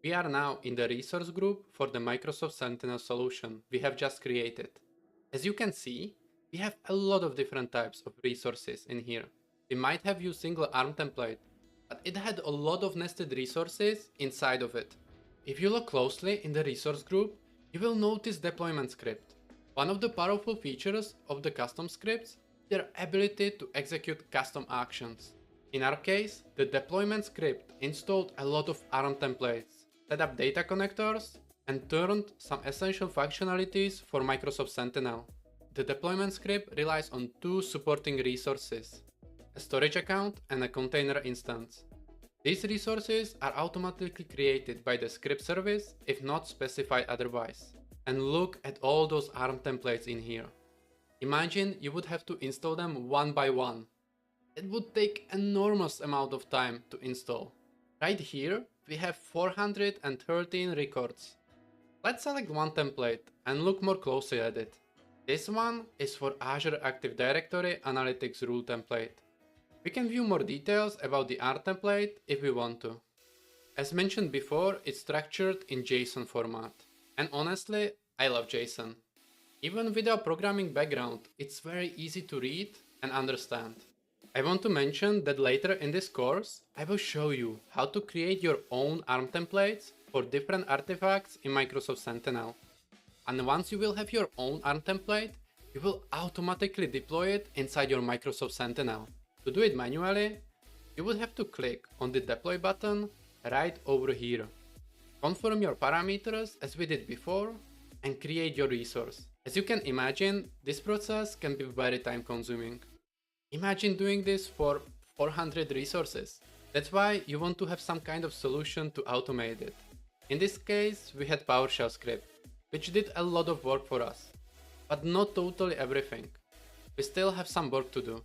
We are now in the resource group for the Microsoft Sentinel solution we have just created. As you can see, we have a lot of different types of resources in here. We might have used single ARM template, but it had a lot of nested resources inside of it. If you look closely in the resource group, you will notice deployment script. One of the powerful features of the custom scripts is their ability to execute custom actions. In our case, the deployment script installed a lot of ARM templates, set up data connectors, and turned some essential functionalities for Microsoft Sentinel. The deployment script relies on two supporting resources, a storage account and a container instance. These resources are automatically created by the script service if not specified otherwise. And look at all those ARM templates in here. Imagine you would have to install them one by one. It would take enormous amount of time to install. Right here, we have 413 records. Let's select one template and look more closely at it. This one is for Azure Active Directory Analytics Rule template. We can view more details about the ARM template if we want to. As mentioned before, it's structured in JSON format. And honestly, I love JSON. Even without programming background, it's very easy to read and understand. I want to mention that later in this course, I will show you how to create your own ARM templates for different artifacts in Microsoft Sentinel. And once you will have your own ARM template, you will automatically deploy it inside your Microsoft Sentinel. To do it manually, you would have to click on the deploy button right over here. Confirm your parameters as we did before and create your resource. As you can imagine, this process can be very time consuming. Imagine doing this for 400 resources. That's why you want to have some kind of solution to automate it. In this case, we had PowerShell script, which did a lot of work for us, but not totally everything. We still have some work to do.